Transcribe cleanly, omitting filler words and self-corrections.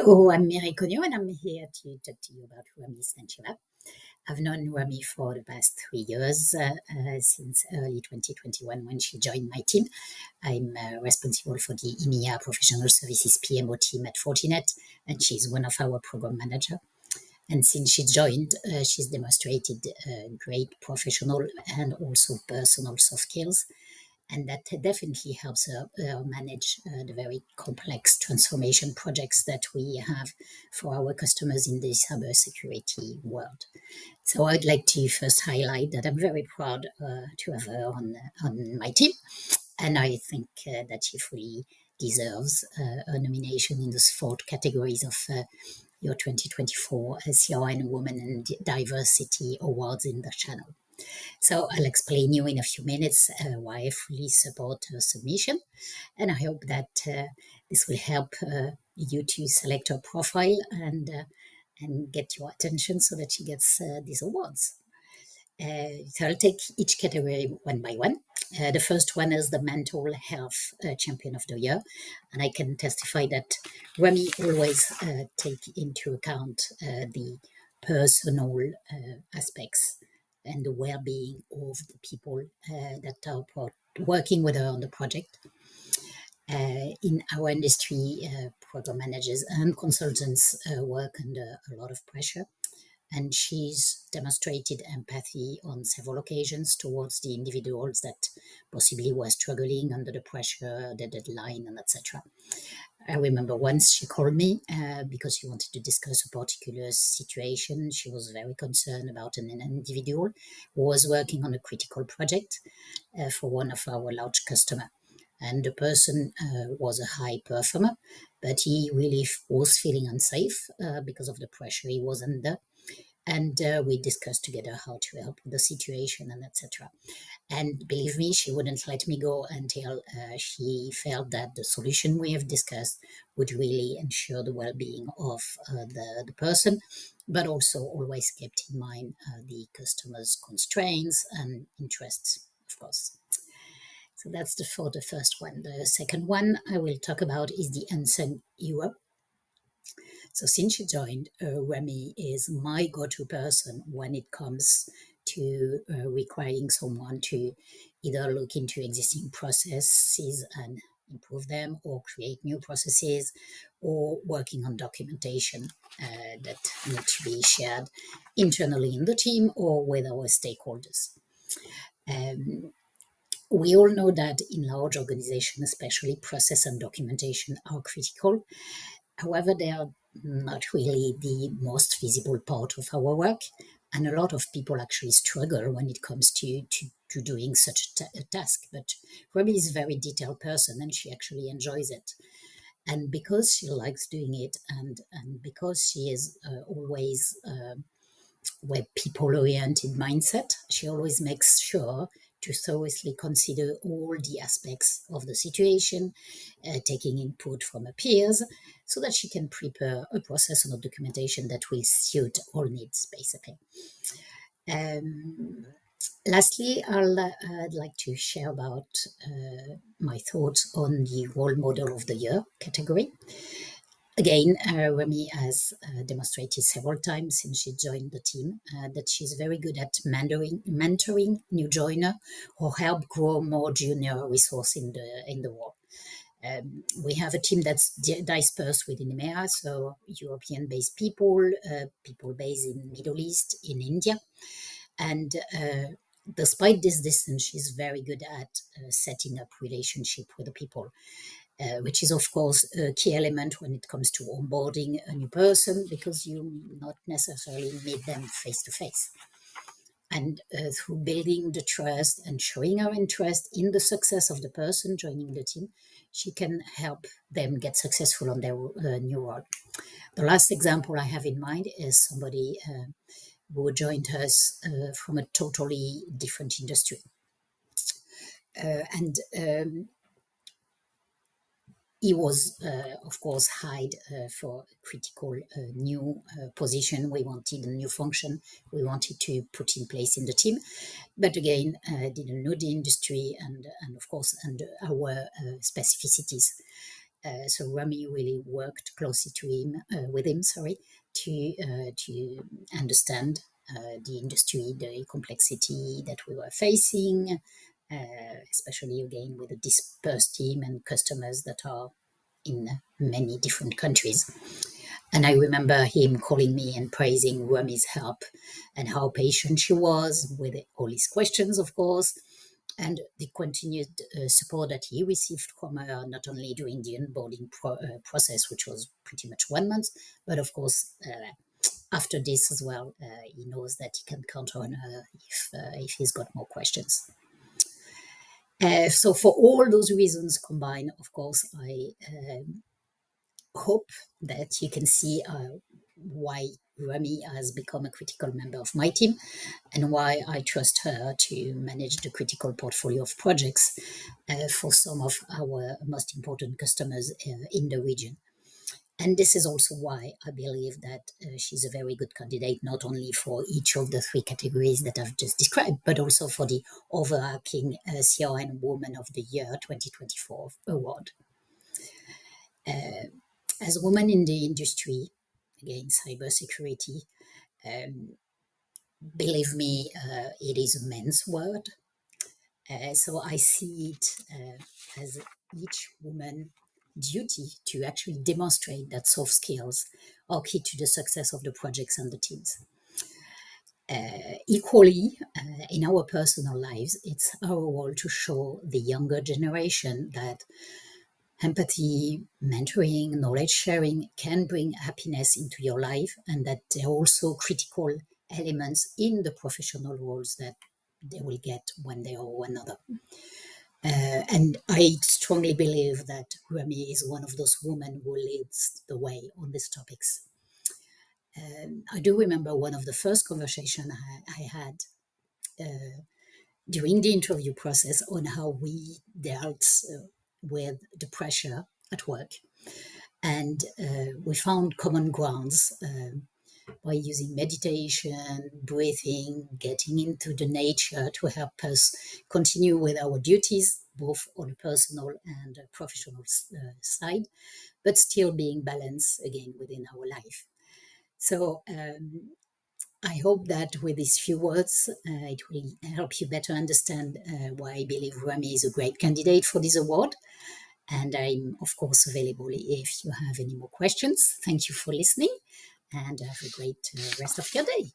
Hello, I'm Mireille Conio, and I'm here to talk to you about Stancheva. I've known Rami for the past 3 years, since early 2021 when she joined my team. I'm responsible for the EMEA Professional Services PMO team at Fortinet, and she's one of our program manager. And since she joined, she's demonstrated great professional and also personal soft skills, and that definitely helps her manage the very complex transformation projects that we have for our customers in the cybersecurity world. So I'd like to first highlight that I'm very proud to have her on my team, and I think that she fully deserves a nomination in the four categories of your 2024 CRN Women and Diversity Awards in the channel. So I'll explain you in a few minutes why I fully support her submission, and I hope that this will help you to select her profile and get your attention so that she gets these awards. So I'll take each category one by one. The first one is the Mental Health Champion of the Year, and I can testify that Rami always take into account the personal aspects and the well-being of the people that are working with her on the project. In our industry, program managers and consultants work under a lot of pressure, and she's demonstrated empathy on several occasions towards the individuals that possibly were struggling under the pressure, the deadline, and etc. I remember once she called me because she wanted to discuss a particular situation. She was very concerned about an individual who was working on a critical project for one of our large customers. And the person was a high performer, but he really was feeling unsafe because of the pressure he was under. And we discussed together how to help with the situation and etc. And believe me, she wouldn't let me go until she felt that the solution we have discussed would really ensure the well-being of the person, but also always kept in mind the customer's constraints and interests, of course. So that's for the first one. The second one I will talk about is the unsung hero. So since she joined, Remy is my go-to person when it comes to requiring someone to either look into existing processes and improve them, or create new processes, or working on documentation that need to be shared internally in the team or with our stakeholders. We all know that in large organizations, especially process and documentation are critical. However, they are not really the most visible part of our work, and a lot of people actually struggle when it comes to doing such a task. But Ruby is a very detailed person, and she actually enjoys it. And because she likes doing it, and because she is always with people-oriented mindset, she always makes sure to thoroughly consider all the aspects of the situation, taking input from her peers, so that she can prepare a process of documentation that will suit all needs, basically. Lastly, I'd like to share about my thoughts on the Role Model of the Year category. Again, Remy has demonstrated several times since she joined the team that she's very good at mentoring new joiner or help grow more junior resource in the role. We have a team that's dispersed within EMEA, so European-based people, people based in Middle East, in India, and despite this distance, she's very good at setting up relationship with the people. Which is, of course, a key element when it comes to onboarding a new person, because you not necessarily meet them face to face. And through building the trust and showing her interest in the success of the person joining the team, she can help them get successful on their new role. The last example I have in mind is somebody who joined us from a totally different industry. He was, of course, hired for a critical new position. We wanted a new function we wanted to put in place in the team. But again, didn't know the industry and of course, and our specificities. So Rumy really worked closely with him, to understand the industry, the complexity that we were facing, especially again with a dispersed team and customers that are in many different countries. And I remember him calling me and praising Rumy's help and how patient she was with all his questions, of course, and the continued support that he received from her, not only during the onboarding process, which was pretty much 1 month, but of course, after this as well, he knows that he can count on her if he's got more questions. So for all those reasons combined, of course, I hope that you can see why Rumy has become a critical member of my team and why I trust her to manage the critical portfolio of projects for some of our most important customers in the region. And this is also why I believe that she's a very good candidate, not only for each of the 3 categories that I've just described, but also for the overarching CRN Woman of the Year 2024 award. As a woman in the industry, again, cybersecurity, believe me, it is a men's world. So I see it as each woman's duty to actually demonstrate that soft skills are key to the success of the projects and the teams. Equally, in our personal lives, it's our role to show the younger generation that empathy, mentoring, knowledge sharing can bring happiness into your life, and that they're also critical elements in the professional roles that they will get one day or another. And I strongly believe that Rumy is one of those women who leads the way on these topics. I do remember one of the first conversations I had during the interview process on how we dealt with the pressure at work. And we found common grounds by using meditation, breathing, getting into the nature to help us continue with our duties, both on a personal and a professional side, but still being balanced again within our life. So I hope that with these few words, it will help you better understand why I believe Rumy is a great candidate for this award. And I'm, of course, available if you have any more questions. Thank you for listening and have a great rest of your day.